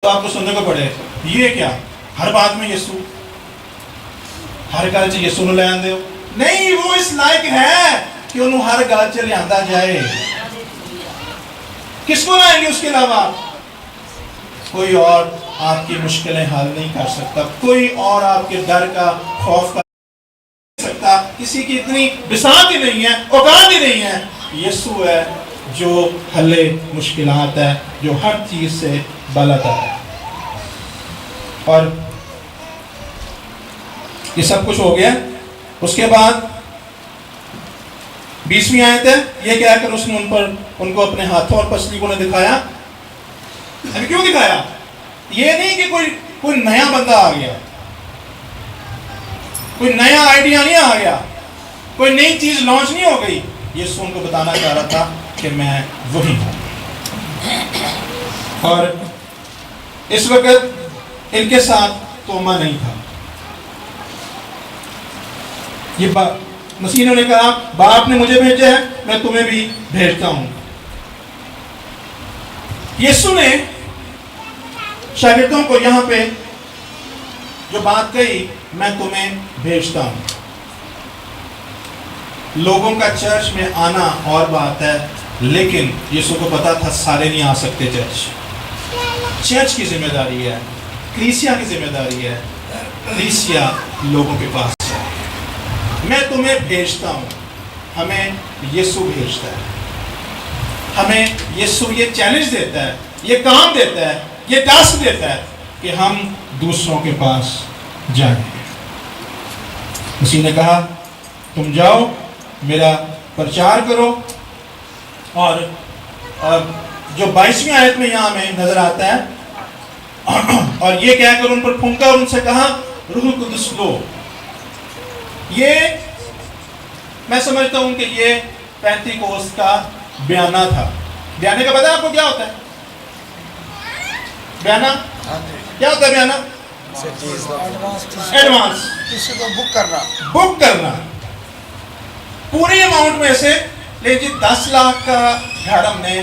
تو آپ کو سننے کو پڑے یہ کیا ہر بات میں یسوع، ہر گل چ یسوع لے آندے ہو؟ نہیں، وہ اس لائق ہے کہ انہوں ہر گل چ لیا جائے۔ کس کو لائیں گے اس کے علاوہ؟ کوئی اور آپ کی مشکلیں حل نہیں کر سکتا، کوئی اور آپ کے ڈر کا خوف کا سکتا، کسی کی اتنی بساط ہی نہیں ہے، اوقات ہی نہیں ہے۔ یسوع ہے جو حل مشکلات ہے، جو ہر چیز سے بالاتر ہے۔ اور یہ سب کچھ ہو گیا۔ اس کے بعد 20ویں آیت ہے، یہ کہہ کر اس نے ان کو اپنے ہاتھوں اور پسلی کو نے دکھایا۔ ابھی کیوں دکھایا؟ یہ نہیں کہ کوئی نیا بندہ آ گیا، کوئی نیا آئیڈیا نہیں آ گیا، کوئی نئی چیز لانچ نہیں ہو گئی۔ یسوع ان کو بتانا چاہ رہا تھا کہ میں وہی ہوں۔ اور اس وقت ان کے ساتھ توما نہیں تھا۔ یہ مسیح نے کہا باپ نے مجھے بھیجا ہے، میں تمہیں بھی بھیجتا ہوں۔ یسوع نے شاگردوں کو یہاں پہ جو بات کہی، میں تمہیں بھیجتا ہوں، لوگوں کا چرچ میں آنا اور بات ہے، لیکن یسوع کو پتا تھا سارے نہیں آ سکتے۔ چرچ کی ذمہ داری ہے، کلیسیا کی ذمہ داری ہے، کلیسیا لوگوں کے پاس ہے۔ میں تمہیں بھیجتا ہوں، ہمیں یسوع بھیجتا ہے، ہمیں یسوع یہ چیلنج دیتا ہے، یہ کام دیتا ہے، یہ ٹاسک دیتا ہے کہ ہم دوسروں کے پاس جائیں۔ مسیح نے کہا تم جاؤ، میرا پرچار کرو۔ اور جو 22ویں آیت میں یہاں ہمیں نظر آتا ہے، اور یہ کہہ کر ان پر پھونکا اور ان سے کہا روح القدس لو۔ یہ میں سمجھتا ہوں کہ یہ پینتیکوست کا بیانہ تھا۔ بیانہ کا پتہ ہے آپ کو کیا ہوتا ہے؟ بیانہ کیا ہوتا ہے؟ بیانہ ایڈوانس، کسی کو بک کرنا پوری اماؤنٹ میں سے۔ لیکن 10 لاکھ کا گھر ہم نے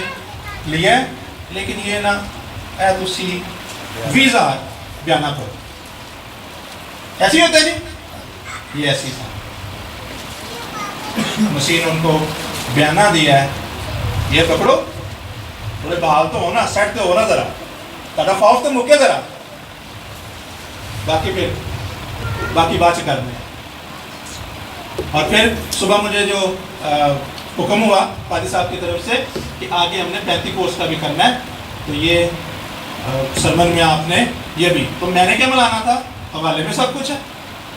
لیا ہے، لیکن یہ نا اے تسی ویزا بیانہ کرو۔ ایسی ہوتا ہے جی، یہ ایسی تھا۔ مسیح نے ان کو بیانہ دیا ہے، یہ پکڑو، تھوڑے بحال تو ہونا، سیٹ تو ہونا، ذرا تھوڑا خوف تو مکے ذرا، باقی بات کرنے۔ اور پھر صبح مجھے جو حکم ہوا قاضی صاحب کی طرف سے کہ آگے ہم نے پینتیکوست کا بھی کرنا ہے، تو یہ سرمن میں آپ نے یہ بھی، تو میں نے کیا ملانا تھا؟ حوالے میں سب کچھ ہے۔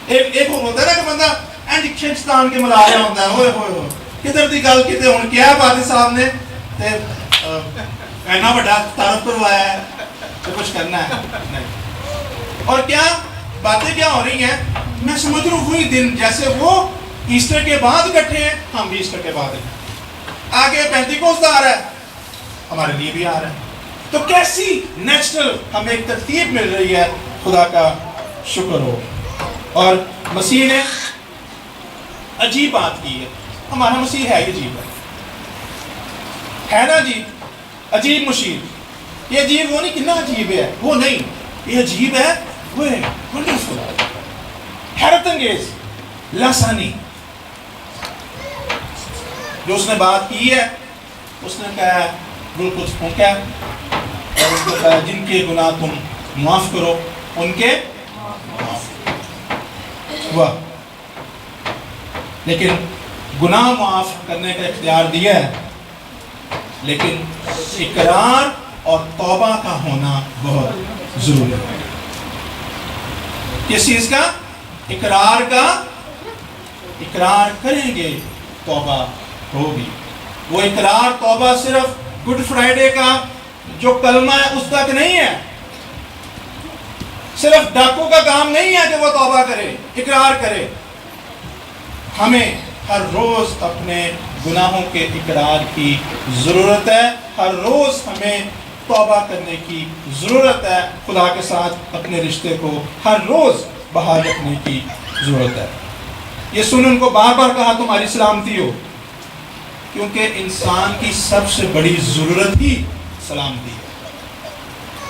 ایک ہوتا ہے نا کہ بندہ اینڈ کھنچتان کے ملا رہا ہوتا ہے، ہوئے ہوئے ہوئے کدھر دی گل کتے ہوں کیا قاضی صاحب نے اینا بڑا تعارف کروایا ہے تو کچھ کرنا ہے نہیں۔ اور کیا باتیں کیا ہو رہی ہیں؟ میں سمجھ رہا ہوں وہی دن جیسے وہ ایسٹر کے بعد اکٹھے ہیں، ہم بھی ایسٹر کے بعد ہیں۔ آگے پینتیکوست آ رہا ہے، ہمارے لیے بھی آ رہا ہے۔ تو کیسی نیچرل ہمیں ایک ترتیب مل رہی ہے، خدا کا شکر ہو۔ اور مسیح نے عجیب بات کی ہے۔ ہمارا مسیح ہے عجیب ہے نا جی، عجیب مشیر۔ یہ عجیب وہ نہیں کتنا عجیب ہے، وہ نہیں، یہ عجیب ہے، وہ ہے ونڈرفل، حیرت انگیز، لاسانی۔ جو اس نے بات کی ہے، اس نے کہا روح القدس پھونکا اور اس نے کہا جن کے گناہ تم معاف کرو ان کے ہوا، لیکن گناہ معاف کرنے کا اختیار دیا ہے، لیکن اقرار اور توبہ کا ہونا بہت ضروری ہے۔ کس چیز کا؟ اقرار کا۔ اقرار کریں گے توبہ ہوگی۔ وہ اقرار توبہ صرف گڈ فرائیڈے کا جو کلمہ ہے اس تک نہیں ہے، صرف ڈاکو کا کام نہیں ہے کہ وہ توبہ کرے، اقرار کرے۔ ہمیں ہر روز اپنے گناہوں کے اقرار کی ضرورت ہے، ہر روز ہمیں توبہ کرنے کی ضرورت ہے، خدا کے ساتھ اپنے رشتے کو ہر روز بحال رکھنے کی ضرورت ہے۔ یہ سن ان کو بار بار کہا تمہاری سلامتی ہو، کیونکہ انسان کی سب سے بڑی ضرورت ہی سلامتی ہے۔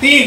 3।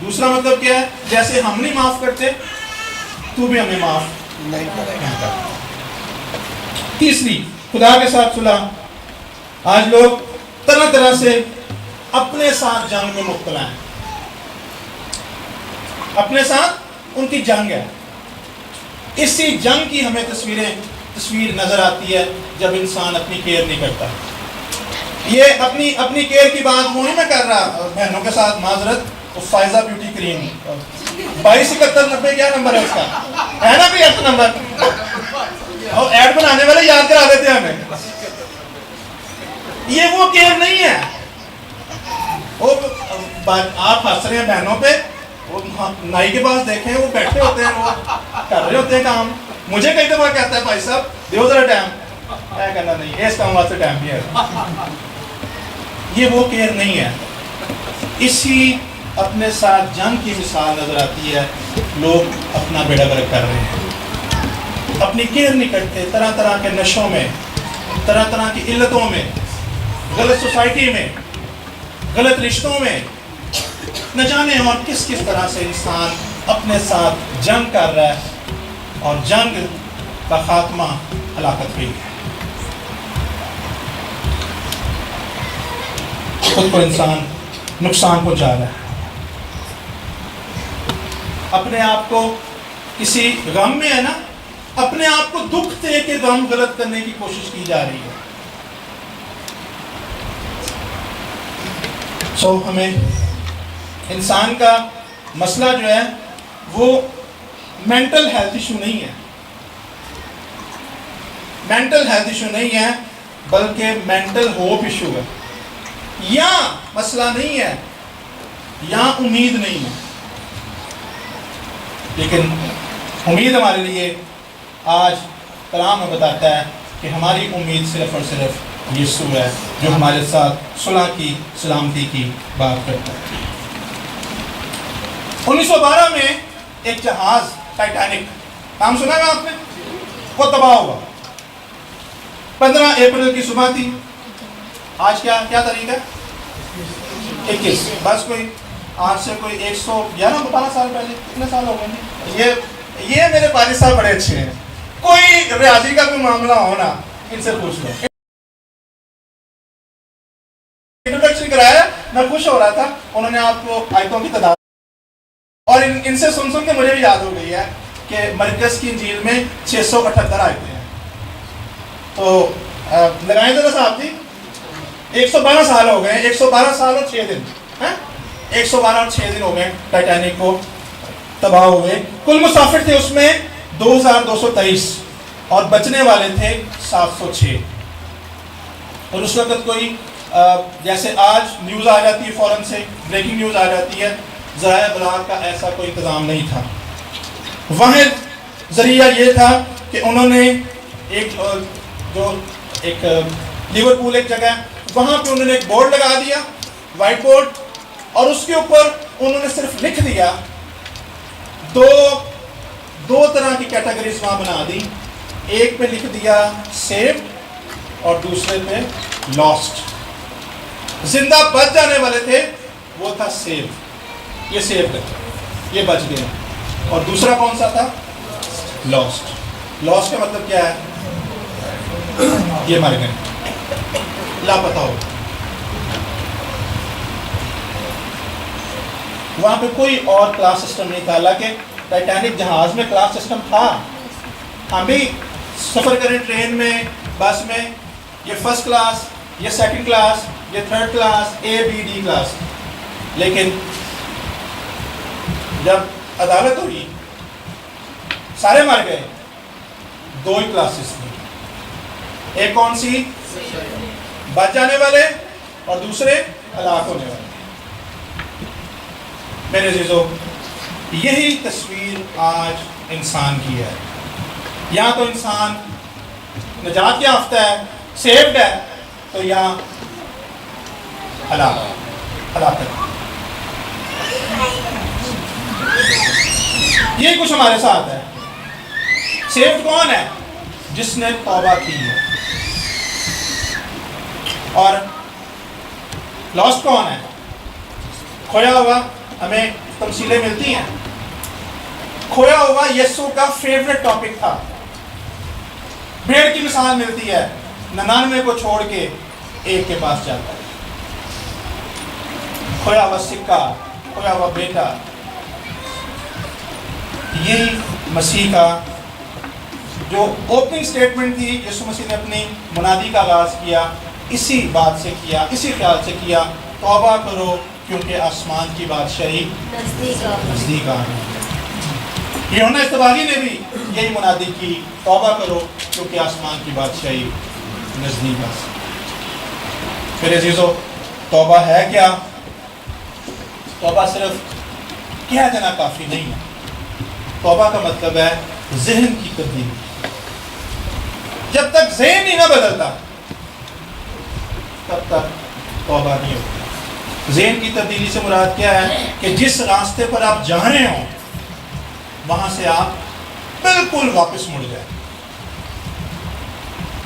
دوسرا مطلب کیا ہے؟ جیسے ہم نہیں معاف کرتے تو بھی ہمیں معاف نہیں کرے نہیں کرتا۔ تیسری، خدا کے ساتھ صلح۔ آج لوگ طرح طرح سے اپنے ساتھ جنگ میں مبتلا ہیں، اپنے ساتھ ان کی جنگ ہے۔ اسی جنگ کی ہمیں تصویر نظر آتی ہے جب انسان اپنی کیئر نہیں کرتا۔ یہ اپنی کیئر کی بات وہ نہیں میں کر رہا بہنوں کے ساتھ، معذرت، فائزہ بیوٹی کریم 227190 کیا نمبر ہے اس کا؟ ہے نا کوئی ایسا نمبر؟ اور ایڈ بنانے والے یاد کرا دیتے ہیں ہمیں۔ یہ وہ کیئر نہیں ہے۔ وہ آپ ہنس رہے ہیں بہنوں پہ، وہ نائی کے پاس دیکھیں، وہ بیٹھے ہوتے ہیں، وہ کر رہے ہوتے ہیں کام۔ مجھے کئی دفعہ کہتا ہے بھائی صاحب دیو ذرا ٹائم، کیا کرنا نہیں ہے اس کام واسطے ٹائم بھی ہے۔ یہ وہ کیئر نہیں ہے۔ اسی اپنے ساتھ جنگ کی مثال نظر آتی ہے۔ لوگ اپنا بیڑا گرک کر رہے ہیں، اپنی کیئر نہیں کرتے، طرح طرح کے نشوں میں، طرح طرح کی علتوں میں، غلط سوسائٹی میں، غلط رشتوں میں، نہ جانے اور کس طرح سے انسان اپنے ساتھ جنگ کر رہا ہے، اور جنگ کا خاتمہ ہلاکت ہوئی ہے۔ خود کو انسان نقصان پہنچا رہا ہے، اپنے آپ کو کسی غم میں ہے نا، اپنے آپ کو دکھ دے کے غم غلط کرنے کی کوشش کی جا رہی ہے۔ ہمیں انسان کا مسئلہ جو ہے وہ مینٹل ہیلتھ ایشو نہیں ہے، مینٹل ہیلتھ ایشو نہیں ہے، بلکہ مینٹل ہوپ ایشو ہے۔ یا مسئلہ نہیں ہے، یا امید نہیں ہے، لیکن امید ہمارے لیے آج کلام میں بتاتا ہے کہ ہماری امید صرف اور صرف یسوع ہے، جو ہمارے ساتھ صلح کی، سلامتی کی بات کرتا ہے۔ 1912 میں ایک جہاز ٹائٹینک، نام سنا ہے آپ نے؟ وہ تباہ ہوا۔ 15 اپریل کی صبح تھی۔ آج کیا تاریخ ہے؟ 21۔ بس کوئی آج سے کوئی 112 سال پہلے، کتنے سال ہو گئے؟ یہ میرے والد صاحب بڑے اچھے ہیں، کوئی ریاضی کا کوئی معاملہ ہونا ان سے پوچھ لو۔ انٹروڈکشن کرایا، میں خوش ہو رہا تھا، انہوں نے آپ کو آیتوں کی تعداد، اور ان سے سن کے مجھے بھی یاد ہو گئی ہے کہ مرکز کی انجیل میں 678 آیتیں ہیں۔ تو لگائیں ذرا صاحب جی، 112 سال ہو گئے، 112 سال اور 6 دن، 112 اور 6 دن ہو گئے ٹائٹینک کو تباہ ہوئے۔ کل مسافر تھے اس میں 2223 اور بچنے والے تھے 706۔ اور اس وقت کوئی جیسے آج نیوز آ جاتی ہے فوراً سے، بریکنگ نیوز آ جاتی ہے، ذرائع ابلاغ کا ایسا کوئی انتظام نہیں تھا۔ واحد ذریعہ یہ تھا کہ انہوں نے ایک لیورپول ایک جگہ ہے، وہاں پہ انہوں نے ایک بورڈ لگا دیا، وائٹ بورڈ، اور اس کے اوپر انہوں نے صرف لکھ دیا، دو طرح کی کیٹیگریز وہاں بنا دی۔ ایک پہ لکھ دیا سیو اور دوسرے پہ لاسٹ۔ زندہ بچ جانے والے تھے وہ تھا سیو، یہ سیو کرتے، یہ بچ گئے۔ اور دوسرا کون سا تھا؟ لاسٹ۔ لاسٹ کا مطلب کیا ہے؟ یہ مر گئے، لاپتہ ہو۔ وہاں پہ کوئی اور کلاس سسٹم نہیں تھا، حالانکہ ٹائٹینک جہاز میں کلاس سسٹم تھا۔ ہم بھی سفر کریں ٹرین میں، بس میں، یہ فرسٹ کلاس، یہ سیکنڈ کلاس، یہ تھرڈ کلاس، اے بی ڈی کلاس، لیکن جب عدالت ہوئی سارے مر گئے، 2 ہی کلاسز تھیں، ایک کون سی؟ بچ جانے والے، اور دوسرے ہلاک ہونے والے۔ میرے عزیزو، یہی تصویر آج انسان کی ہے۔ یا تو انسان نجات یافتہ ہے، سیفڈ ہے، تو یا ہلاکت۔ یہ کچھ ہمارے ساتھ ہے۔ سیفڈ کون ہے؟ جس نے توبہ کی ہے۔ اور لاسٹ کون ہے؟ کھویا ہوا، ہمیں تمثیلیں ملتی ہیں. کھویا ہوا یسوع کا فیوریٹ ٹاپک تھا. بھیڑ کی مثال ملتی ہے, 99 کو چھوڑ کے ایک کے پاس جاتا ہے. کھویا ہوا سکہ, کھویا ہوا بیٹا, یہی مسیح کا جو اوپننگ سٹیٹمنٹ تھی. یسوع مسیح نے اپنی منادی کا آغاز کیا اسی بات سے کیا, اسی خیال سے کیا, توبہ کرو کیونکہ آسمان کی بادشاہی نزدیک آ گئی. یوحنا اصطباغی نے بھی یہی منادی کی, توبہ کرو کیونکہ آسمان کی بادشاہی نزدیک آ گئی. پھر عزیزو, توبہ ہے کیا؟ توبہ صرف کہہ دینا کافی نہیں ہے. توبہ کا مطلب ہے ذہن کی تبدیلی. جب تک ذہن ہی نہ بدلتا تب تک توبہ نہیں ہوتی. ذہن کی تبدیلی سے مراد کیا ہے کہ جس راستے پر آپ جا رہے ہوں وہاں سے آپ بالکل واپس مڑ جائیں.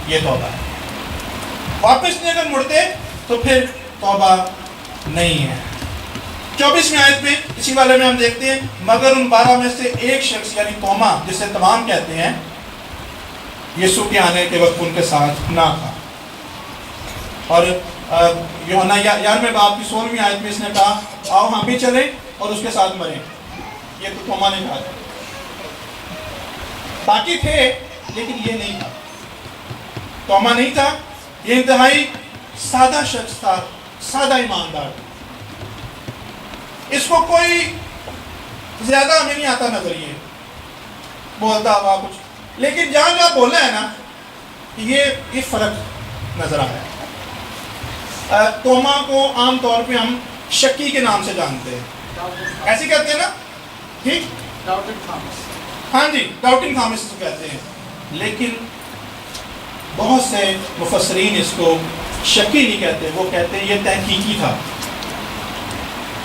یہ توبہ ہے. واپس نہیں اگر مڑتے تو پھر توبہ نہیں ہے. 24ویں آیت میں اسی والے میں ہم دیکھتے ہیں, مگر ان 12 میں سے ایک شخص یعنی توما, جسے تمام کہتے ہیں, یسوع کے آنے کے وقت ان کے ساتھ نہ تھا. اور یوحنا 11ویں باب کی 16ویں آیت میں اس نے کہا, آؤ ہم بھی چلیں اور اس کے ساتھ مریں. یہ تو توما نے کہا تھا. باقی تھے لیکن یہ نہیں تھا. توما نہیں تھا. یہ انتہائی سادہ شخص تھا, سادہ ایماندار تھا. اس کو کوئی زیادہ ہمیں نہیں آتا نظریے, بولتا ہوا کچھ, لیکن جہاں جہاں بولا ہے نا یہ فرق نظر آیا. توما کو عام طور پہ ہم شکی کے نام سے جانتے ہیں, ایسے کہتے ہیں نا, ٹھیک, ہاں جی, ڈاؤٹنگ تھامس کو کہتے ہیں. لیکن بہت سے مفسرین اس کو شکی نہیں کہتے, وہ کہتے ہیں یہ تحقیقی تھا.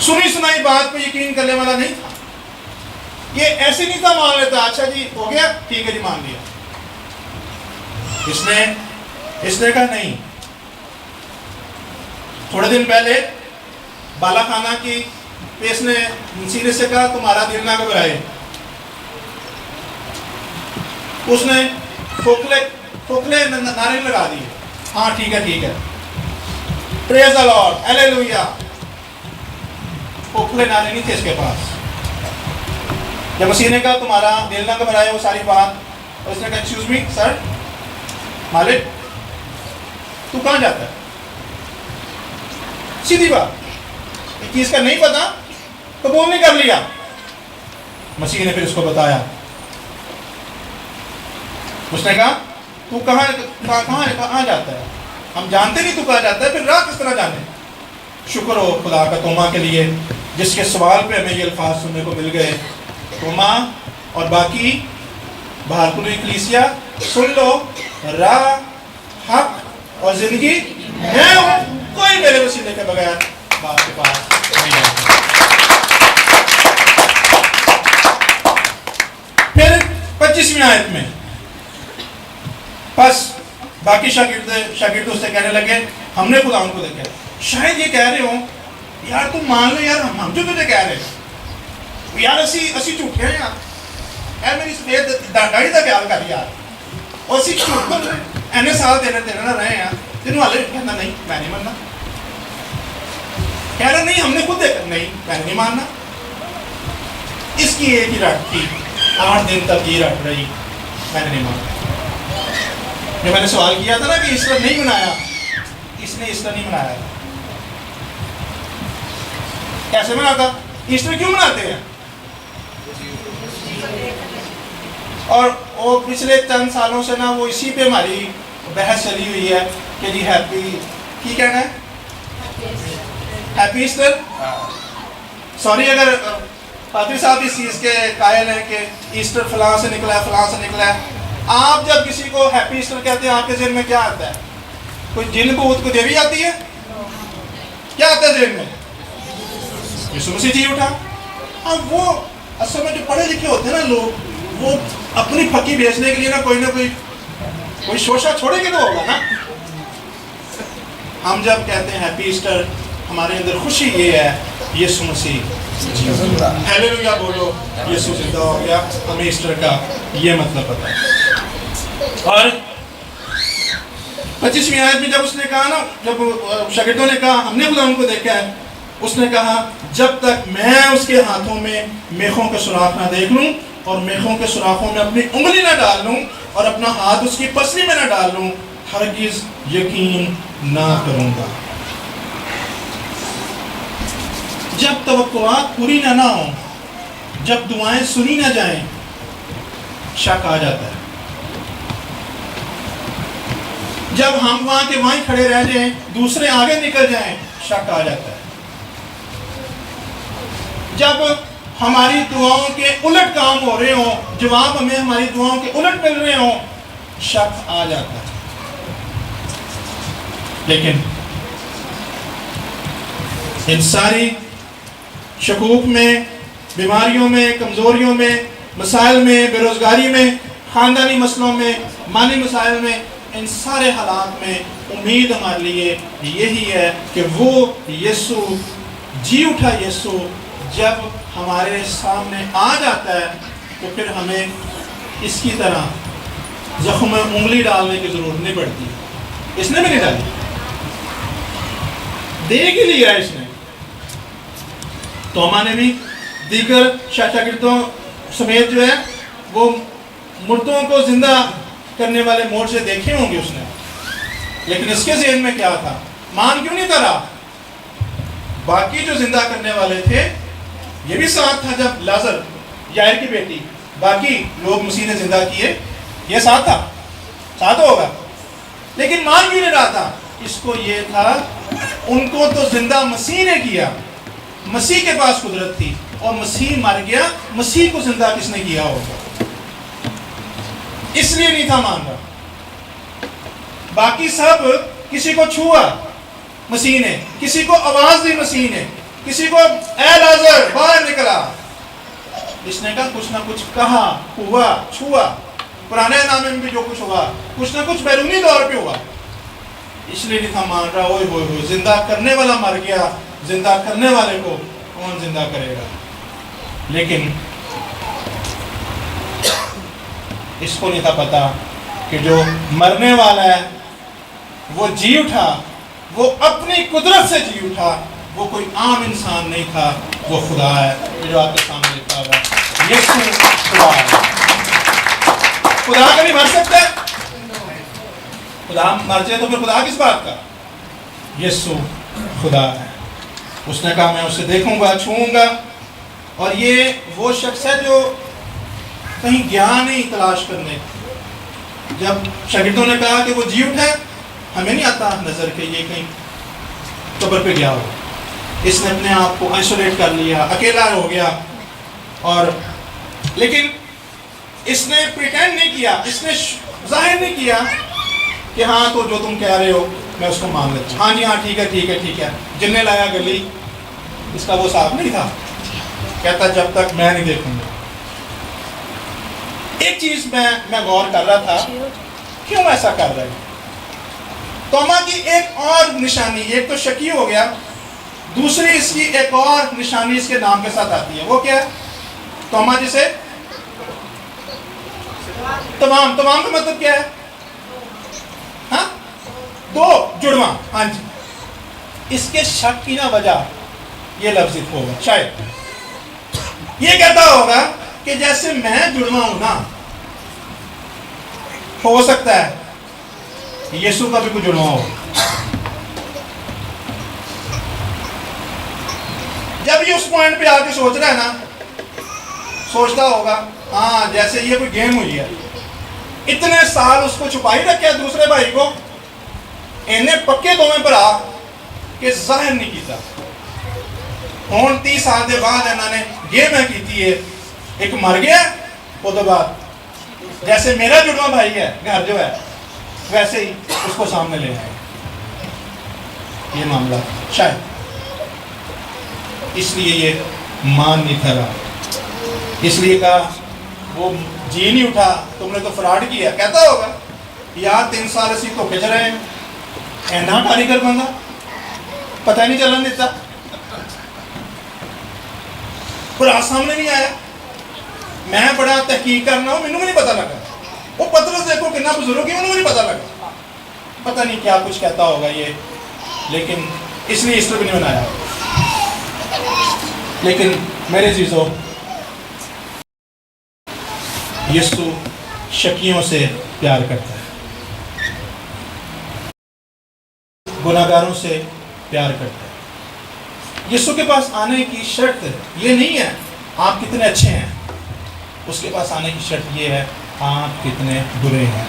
سنی سنائی بات پہ یقین کرنے والا نہیں تھا. یہ ایسے نہیں تھا مان لیتا, اچھا جی ہو گیا, ٹھیک ہے جی مان لیا. اس نے کہا نہیں. تھوڑے دن پہلے بالا خانہ کی اس نے سینے سے کہا تمہارا دل نہ گھبرائے. اس نے کھوکھلے نعرے لگا دیے, ہاں ٹھیک ہے, پریز دی لارڈ, ہیلیلویا. کھوکھلے نعرے نہیں تھے اس کے پاس. جب مسیح نے کہا تمہارا دل نہ گھبرائے, وہ ساری بات, اور اس نے کہا ایکسکیوز می سر, مالک تو کہاں جاتا ہے؟ سیدھی بات, ایک چیز کا نہیں پتا قبول نہیں کر لیا. مسیح نے پھر اس کو بتایا. اس نے کہا تو کہاں جاتا ہے؟ ہم جانتے نہیں تو کہاں جاتا ہے, پھر راہ کس طرح جانے؟ شکر ہو خدا کا توما کے لیے جس کے سوال پہ ہمیں یہ الفاظ سننے کو مل گئے. توما اور باقی بہارپوری کلیسیا, سن لو, راہ, حق اور زندگی میں ہوں, کوئی میرے وسیلے کے بغیر باپ کے پاس نہیں آتا. پھر 25ویں آیت میں بس باقی شاگرد اس سے کہنے لگے ہم نے خدا ان کو دیکھا. شاید یہ کہہ رہے ہوں یار تم مان لو یار, ہم جو تجھے کہہ رہے ہیں یار اسی جھوٹے ہیں یار, میری سفید داڑھی کا خیال کر یار, اور اسی جھوٹ بول رہے اینے سال دینے نہ رہے ہیں, تینوں والے کہنا نہیں میں نہیں ماننا, کہہ رہے نہیں ہم نے خود دیکھا, نہیں میں نہیں ماننا. اس کی ایک ہی رٹ تھی, 8 دن تک یہ رٹ رہی, میں نے نہیں ماننا. جو میں نے سوال کیا تھا نا کہ ایسٹر نہیں منایا, اس نے ایسٹر نہیں منایا. کیسے مناتا؟ ایسٹر کیوں مناتے ہیں؟ اور وہ پچھلے چند سالوں سے نا وہ اسی پہ ہماری بحث چلی ہوئی ہے کہ جی ہیپی, کی کہنا ہے, ہیپی ایسٹر. سوری اگر پادری صاحب اس چیز کے قائل ہیں کہ ایسٹر فلاں سے نکلا ہے, فلاں سے نکلا ہے. آپ جب کسی کو ہیپی ایسٹر کہتے ہیں آپ کے ذہن میں کیا آتا ہے؟ کوئی جن بھوت کو دیوی آتی ہے؟ کیا آتا ہے ذہن میں؟ یسوع مسیح جی اٹھا. اب وہ اصل میں جو پڑھے لکھے ہوتے ہیں نا لوگ, وہ اپنی پھکی بیچنے کے لیے نہ کوئی شوشہ چھوڑے گے تو ہوگا نا. ہم جب کہتے ہیں ہیپی ایسٹر, ہمارے اندر خوشی یہ ہے یسوع مسیح زندہ ہیلیلویا بولو، یسوع زندہ ہو گیا، ہمیں ایسٹر کا یہ مطلب پتا ہے۔ اور 25ویں آیت میں جب اس نے کہا نا، جب شاگردوں نے کہا ہم نے خدا ان کو دیکھا ہے، اس نے کہا جب تک میں اس کے ہاتھوں میں میخوں کے سوراخ نہ دیکھ لوں اور میخوں کے سوراخوں میں اپنی انگلی نہ ڈال لوں اور اپنا ہاتھ اس کی پسلی میں نہ ڈال لوں، ہرگز یقین نہ کروں گا۔ جب توقعات پوری نہ ہوں، جب دعائیں سنی نہ جائیں، شک آ جاتا ہے۔ جب ہم وہاں کے وہیں کھڑے رہ جائیں، دوسرے آگے نکل جائیں، شک آ جاتا ہے۔ جب ہماری دعاؤں کے الٹ کام ہو رہے ہوں، جواب ہمیں ہماری دعاؤں کے الٹ مل رہے ہوں، شک آ جاتا ہے۔ لیکن ان ساری شکوک میں، بیماریوں میں، کمزوریوں میں، مسائل میں، بے روزگاری میں، خاندانی مسئلوں میں، مالی مسائل میں، ان سارے حالات میں امید ہمارے لیے یہی ہے کہ وہ یسوع، جی اٹھا یسوع جب ہمارے سامنے آ جاتا ہے تو پھر ہمیں اس کی طرح زخم میں انگلی ڈالنے کی ضرورت نہیں پڑتی۔ اس نے بھی نہیں ڈالی، دیکھ ہی لیا اس نے۔ توما نے بھی دیگر شاگردوں سمیت جو ہے وہ مردوں کو زندہ کرنے والے موڑ سے دیکھے ہوں گے اس نے، لیکن اس کے ذہن میں کیا تھا؟ مان کیوں نہیں کرا؟ باقی جو زندہ کرنے والے تھے یہ بھی ساتھ تھا، جب لازر یائر کی بیٹی باقی لوگ مسیح نے زندہ کیے، یہ ساتھ تھا، ساتھ ہوگا، لیکن مان کیوں نہیں رہا تھا؟ اس کو یہ تھا ان کو تو زندہ مسیح نے کیا، مسیح کے پاس قدرت تھی، اور مسیح مر گیا، مسیح کو زندہ کس نے کیا ہوگا، اس لیے نہیں تھا مان رہا۔ باقی سب، کسی کو چھوا مسیح نے، کسی کو آواز دی مسیح نے، کسی کو اے لازر باہر نکلا، اس نے کہا کچھ نہ کچھ کہا، ہوا، چھوا۔ پرانے نامے میں بھی جو کچھ ہوا، کچھ نہ کچھ بیرونی طور پہ ہوا، اس لیے نہیں تھا مان رہا۔ اوئے ہوئے ہوئے، زندہ کرنے والا مر گیا، زندہ کرنے والے کو کون زندہ کرے گا؟ لیکن اس کو نہیں تھا پتا کہ جو مرنے والا ہے وہ جی اٹھا، وہ اپنی قدرت سے جی اٹھا، وہ کوئی عام انسان نہیں تھا، وہ خدا ہے۔ جو آپ کے سامنے لکھا ہوا یسوع خدا ہے۔ خدا کبھی مر سکتا ہے؟ خدا مر جائے تو پھر خدا کس بات کا؟ یسوع خدا ہے۔ اس نے کہا میں اسے دیکھوں گا، چھوؤں گا، اور یہ وہ شخص ہے جو کہیں گیا نہیں تلاش کرنے۔ جب شاگردوں نے کہا کہ وہ جی اٹھا، ہمیں نہیں آتا نظر کہ یہ کہیں قبر پہ گیا ہو، اس نے اپنے آپ کو آئسولیٹ کر لیا، اکیلا ہو گیا، اور لیکن اس نے پریٹینڈ نہیں کیا، اس نے ظاہر نہیں کیا کہ ہاں تو جو تم کہہ رہے ہو میں اس کو مان لیتا ہوں، ہاں جی ہاں ٹھیک ہے ٹھیک ہے ٹھیک ہے۔ جن نے لایا گلی، اس کا وہ صاحب نہیں تھا، کہتا جب تک میں نہیں دیکھوں گا۔ ایک چیز میں غور کر رہا تھا، کیوں ایسا کر رہا ہے؟ توما کی ایک اور نشانی، ایک تو شکی ہو گیا، دوسری اس کی ایک اور نشانی اس کے نام کے ساتھ آتی ہے، وہ کیا ہے؟ توما جسے تمام کا مطلب کیا ہے؟ ہاں، دو جڑواں، ہاں جی۔ اس کے شک کی نہ وجہ یہ لفظ ہوگا، شاید یہ کہتا ہوگا کہ جیسے میں جڑواں ہوں نا، ہو سکتا ہے یسوع کا بھی کوئی جڑواں ہو۔ جب یہ اس پوائنٹ پہ آ کے سوچ رہا ہے نا، سوچتا ہوگا ہاں جیسے یہ کوئی گیم ہوئی ہے، اتنے سال اس کو چھپائی رکھا ہے دوسرے بھائی کو، انہیں پکے دوویں پر آ کہ ظاہر نہیں کیتا، ہون 30 سال دے بعد انہوں نے گیم ہے کیتی ہے، ایک مر گیا، وہ دے بعد جیسے میرا جڑواں بھائی ہے گھر جو ہے ویسے ہی اس کو سامنے لے آئے۔ یہ معاملہ شاید اس لیے یہ مان نہیں تھا رہا، اس لیے کہا وہ جی نہیں اٹھا، تم نے تو فراڈ کیا۔ کہتا ہوگا یار 3 سال اسی تو کھچ رہے ہیں، اینا کاریگر بندہ پتہ نہیں چلن دیتا۔ برا سامنے نہیں آیا. میں بڑا تحقیق کرنا ہوں, مینوں بھی نہیں پتا لگا. وہ پترس دیکھو کتنا بزرگ ہے, انہوں بھی نہیں پتا لگا. پتہ نہیں کیا کچھ کہتا ہوگا یہ, لیکن اس لیے ایسٹر بھی نہیں منایا. لیکن میرے عزیزو, یسوع شکیوں سے پیار کرتا ہے, گناہگاروں سے پیار کرتا ہے. یسوع کے پاس آنے کی شرط یہ نہیں ہے آپ کتنے اچھے ہیں, اس کے پاس آنے کی شرط یہ ہے آپ کتنے برے ہیں.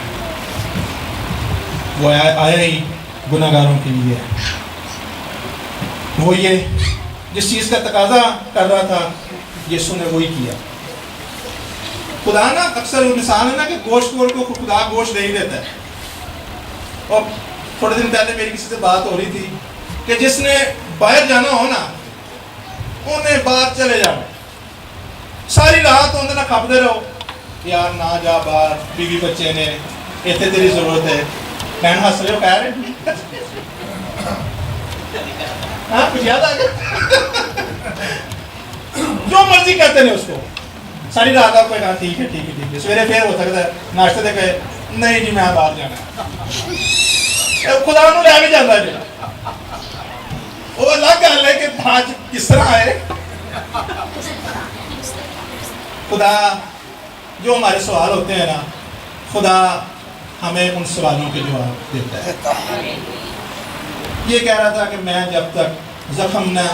وہ آیا ہی گناہگاروں کے لیے. وہ یہ جس چیز کا تقاضا کر رہا تھا یسوع نے وہی کیا. خدا نا اکثر وہ مثال ہے نا کہ گوشت کو خدا گوشت دے ہی دیتا ہے. اور تھوڑے دن پہلے میری کسی سے بات ہو رہی تھی کہ جس نے باہر جانا ہو نا انہیں باہر چلے جاؤ, ساری رات اندر نہ کھپتے رہو یار نہ جا باہر, بیوی بچے نے اتنے تیری ضرورت ہے. بہن ہنس رہے ہو کہہ رہے ہاں کچھ یاد آ گیا. جو مرضی کرتے ہیں اس کو ساری رات آپ کو کہا ٹھیک ہے ٹھیک ہے ٹھیک ہے. سویرے پھر ہو سکتا ہے ناشتے دے کے نہیں جی میں باہر جانا ہے, خدا نو لے کے جانا ہے. وہ الگ گل ہے کہ آج کس طرح ہے. خدا جو ہمارے سوال ہوتے ہیں نا, خدا ہمیں ان سوالوں کے جواب دیتا ہے. یہ کہہ رہا تھا کہ میں جب تک زخم نہ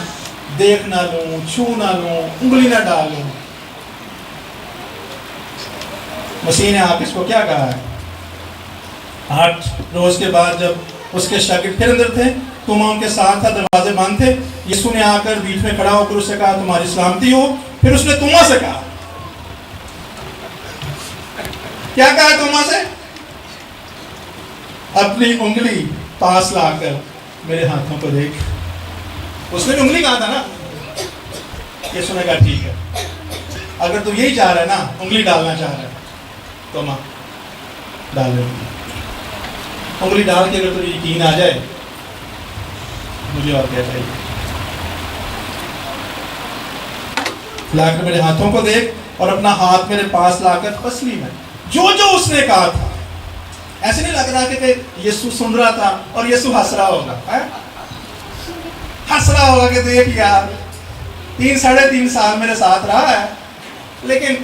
دیکھ نہ لوں, چھو نہ لوں, انگلی نہ ڈال لوں. مسیح نے آپ اس کو کیا کہا ہے؟ 8 روز کے بعد جب اس کے شاگرد پھر اندر تھے, توما ان کے ساتھ تھا, دروازے بند تھے. یسوع نے آ کر بیچ میں کھڑا ہو کر اس سے کہا تمہاری سلامتی ہو. پھر اس نے توما سے کہا, کیا کہا توما سے؟ اپنی انگلی پاس لا کر میرے ہاتھوں کو دیکھ. اس نے بھی انگلی کہا تھا نا. یسوع نے کہا ٹھیک ہے, اگر تو یہی چاہ رہا ہے نا, انگلی ڈالنا چاہ رہا ہے, تو ماں ڈال لے. انگلی ڈال کے اگر تو یقین آ جائے, مجھے اور کیا چاہیے. لا کر میرے ہاتھوں کو دیکھ اور اپنا ہاتھ میرے پاس لا کر پسلی میں جو اس نے کہا تھا. ایسے نہیں لگ رہا کہ یسوع سن رہا تھا اور یسوع ہنس رہا ہوگا. ہنس رہا ہوگا کہ دیکھ یار 3.5 سال میرے ساتھ رہا ہے لیکن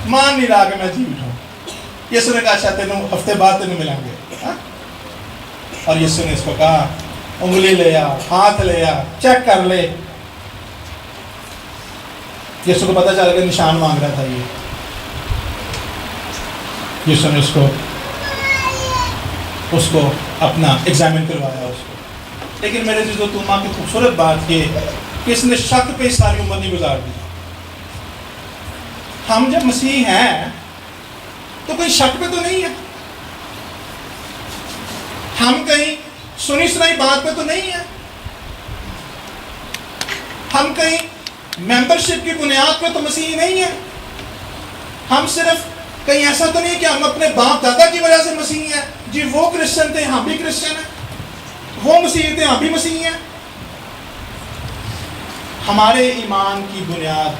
مان نہیں رہا کہ میں جی اٹھا. یسوع نے کہا اچھا تینوں ہفتے بعد تینوں ملیں گے. اور یسوع نے اس کو کہا انگلی لے آ, ہاتھ لے آ, چیک کر لے. یسوع کو پتا چل گیا نشان مانگ رہا تھا یہ. یسوع نے اس کو اپنا ایگزامن کروایا اس کو. لیکن میرے عزیزو توما کی خوبصورت بات یہ کہ اس نے شک پہ ساری عمر نہیں گزار دی. ہم جب مسیح ہیں تو کوئی شک پہ تو نہیں ہے, ہم کہیں سنی سنائی بات پہ تو نہیں ہے, ہم کہیں ممبرشپ کی بنیاد پہ تو مسیح نہیں ہے, ہم صرف کہیں ایسا تو نہیں کہ ہم اپنے باپ دادا کی وجہ سے مسیح ہیں. جی وہ کرسچن تھے ہم بھی کرسچن ہیں, وہ مسیح تھے ہم بھی مسیح ہیں. ہمارے ایمان کی بنیاد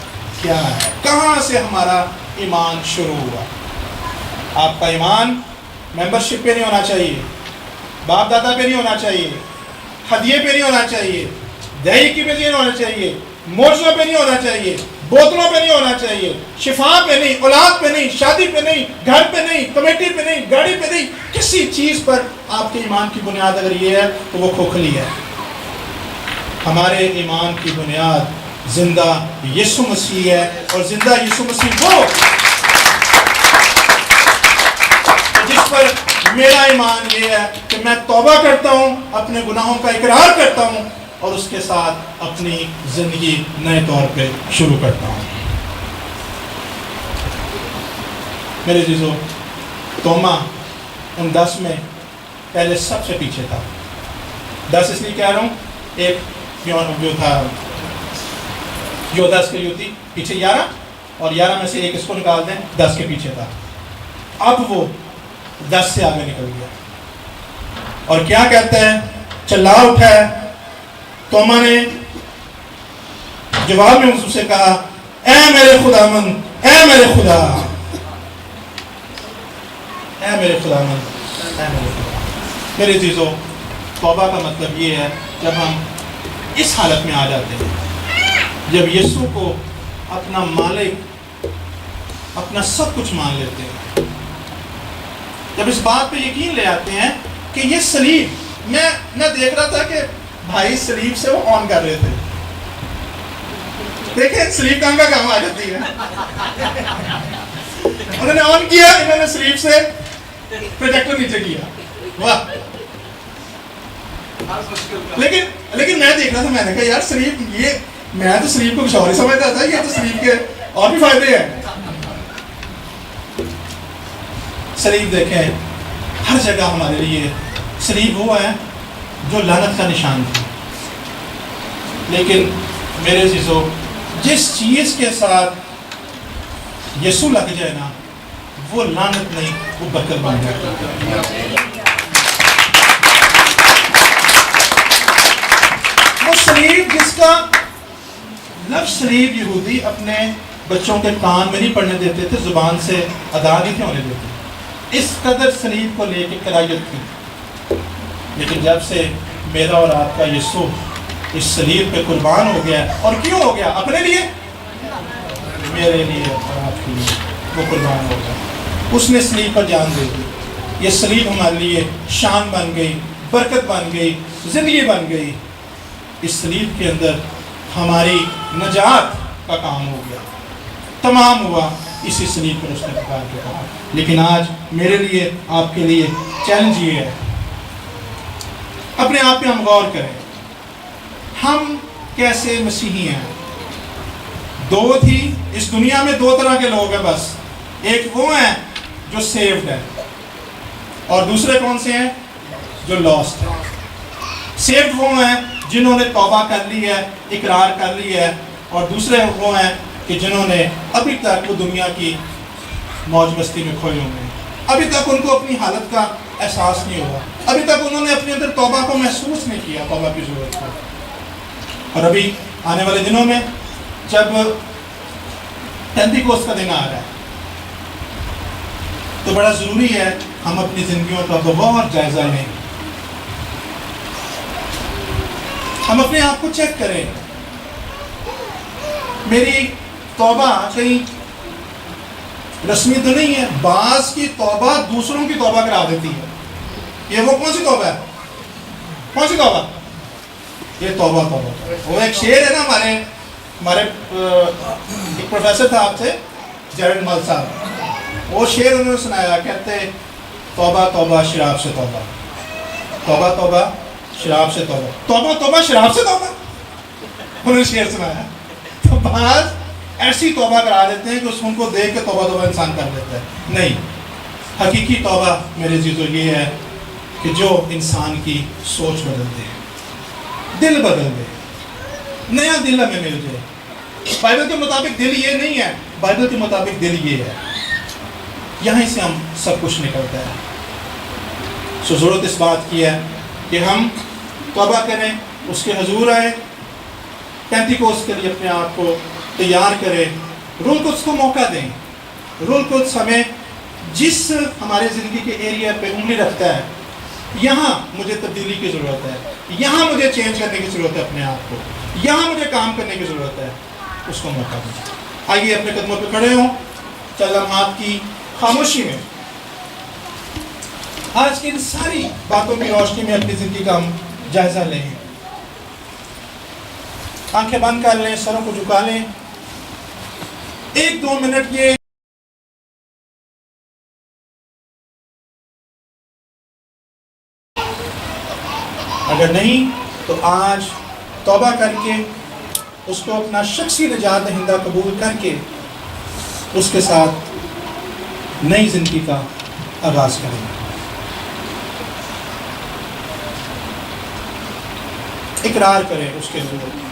کیا ہے؟ کہاں سے ہمارا ایمان شروع ہوا؟ آپ کا ایمان ممبرشپ پہ نہیں ہونا چاہیے, باپ دادا پہ نہیں ہونا چاہیے, ہدیے پہ نہیں ہونا چاہیے, دہی کی پہ نہیں ہونا چاہیے, موجوں پہ نہیں ہونا چاہیے, بوتلوں پہ نہیں ہونا چاہیے, شفا پہ نہیں, اولاد پہ نہیں, شادی پہ نہیں, گھر پہ نہیں, کمیٹی پہ نہیں, گاڑی پہ نہیں. کسی چیز پر آپ کے ایمان کی بنیاد اگر یہ ہے تو وہ کھوکھلی ہے. ہمارے ایمان کی بنیاد زندہ یسوع مسیح ہے, اور زندہ یسوع مسیح وہ جس پر میرا ایمان یہ ہے کہ میں توبہ کرتا ہوں, اپنے گناہوں کا اقرار کرتا ہوں اور اس کے ساتھ اپنی زندگی نئے طور پہ شروع کرتا ہوں. میرے عزیزو, توما ان 10 میں پہلے سب سے پیچھے تھا. 10 اس لیے کہہ رہا ہوں, ایک جو تھا یودا اسکریوتی پیچھے 11, اور 11 میں سے ایک اس کو نکال دیں 10 کے پیچھے تھا. اب وہ 10 سے آگے نکل گیا اور کیا کہتا ہے, چلا اٹھا ہے. توما نے جواب میں اس سے کہا اے میرے خداوند، اے میرے خدا، اے میرے خداوند، اے میرے خدا۔ میرے عزیزو، توبہ کا مطلب یہ ہے جب ہم اس حالت میں آ جاتے ہیں، جب یسوع کو اپنا مالک، اپنا سب کچھ مان لیتے ہیں، جب اس بات پہ یقین لے آتے ہیں کہ یہ صلیب، میں دیکھ رہا تھا کہ بھائی صلیب سے وہ آن کر رہے تھے، دیکھیں صلیب کام کا کام آ جاتی ہے، انہوں نے آن کیا، انہوں نے صلیب سے پروجیکٹر نیچے کیا، واہ۔ لیکن میں دیکھ رہا تھا، میں نے کہا یار صلیب، یہ میں تو صلیب کو کچھ اور ہی سمجھتا تھا، یہ تو صلیب کے اور بھی فائدے ہیں۔ صلیب دیکھیں ہر جگہ ہمارے لیے، صلیب وہ ہے جو لعنت کا نشان تھا، لیکن میرے عزیزو جس چیز کے ساتھ یسوع لگ جائے نا، وہ لعنت نہیں، وہ برکت بن جاتا ہے۔ وہ صلیب جس کا لفظ صلیب یہودی اپنے بچوں کے کان میں نہیں پڑھنے دیتے تھے، زبان سے ادا نہیں تھے ہونے دیتے، اس قدر صلیب کو لے کے کراہیت تھی، لیکن جب سے میرا اور آپ کا یسوع اس صلیب پہ قربان ہو گیا، اور کیوں ہو گیا؟ اپنے لیے، میرے لیے اور آپ کے لیے وہ قربان ہو گیا، اس نے صلیب پر جان دے دی۔ یہ صلیب ہمارے لیے شان بن گئی، برکت بن گئی، زندگی بن گئی۔ اس صلیب کے اندر ہماری نجات کا کام ہو گیا، تمام ہوا اسی صلیب پر اس نے پکار کے کہا۔ لیکن آج میرے لیے، آپ کے لیے چیلنج یہ ہے، اپنے آپ پہ ہم غور کریں، ہم کیسے مسیحی ہیں؟ دو تھی اس دنیا میں، دو طرح کے لوگ ہیں بس، ایک وہ ہیں جو سیوڈ ہیں، اور دوسرے کون سے ہیں؟ جو لاسٹ ہیں۔ سیوڈ وہ ہیں جنہوں نے توبہ کر لی ہے، اقرار کر لی ہے، اور دوسرے وہ ہیں کہ جنہوں نے ابھی تک وہ دنیا کی موج مستی میں کھوئے ہوئے ہیں، ابھی تک ان کو اپنی حالت کا احساس نہیں ہوا، ابھی تک انہوں نے اپنے اندر توبہ کو محسوس نہیں کیا، توبہ کی ضرورت کو۔ اور ابھی آنے والے دنوں میں جب پینتیکوست کا دن آ رہا ہے، تو بڑا ضروری ہے ہم اپنی زندگیوں کا بہت جائزہ لیں، ہم اپنے آپ کو چیک کریں، میری توبہ کہیں رسمی تو نہیں ہے؟ بعض کی توبہ دوسروں کی توبہ کرا دیتی ہے، یہ وہ کون سی توبہ ہے؟ کون سی توبہ؟ یہ توبہ وہ ایک شعر ہے نا، ہمارے ایک پروفیسر تھا آپ سے، جیرڈ مل صاحب، وہ شعر انہوں نے سنایا، کہتے توبہ توبہ شراب سے توبہ، توبہ توبہ شراب سے توبہ، توبہ توبہ شراب سے توبہ، انہوں نے شعر سنایا۔ تو بعض ایسی توبہ کرا دیتے ہیں کہ اس کو دیکھ کے توبہ توبہ انسان کر دیتا ہے، نہیں، حقیقی توبہ میرے عزیزو یہ ہے کہ جو انسان کی سوچ بدل دے، دل بدل دے، نیا دل ہمیں مل جائے۔ بائبل کے مطابق دل یہ نہیں ہے، بائبل کے مطابق دل یہ ہے، یہیں سے ہم سب کچھ نکلتا ہے۔ سو ضرورت اس بات کی ہے کہ ہم توبہ کریں، اس کے حضور آئیں، پینتیکوست کے لیے اپنے آپ کو تیار کریں، روح القدس کو موقع دیں۔ روح القدس ہمیں جس ہمارے زندگی کے ایریا پہ انگلی رکھتا ہے، یہاں مجھے تبدیلی کی ضرورت ہے، یہاں مجھے چینج کرنے کی ضرورت ہے اپنے آپ کو، یہاں مجھے کام کرنے کی ضرورت ہے، اس کو موقع دیں۔ آئیے اپنے قدموں پہ کھڑے ہوں، چند لمحات کی خاموشی میں آج کی ان ساری باتوں کی روشنی میں اپنی زندگی کا ہم جائزہ لیں، آنکھیں بند کر لیں، سروں کو جھکا لیں، ایک دو منٹ یہ اگر نہیں تو آج توبہ کر کے اس کو اپنا شخصی نجات دہندہ قبول کر کے اس کے ساتھ نئی زندگی کا آغاز کریں۔ اقرار کریں اس کے ضرور،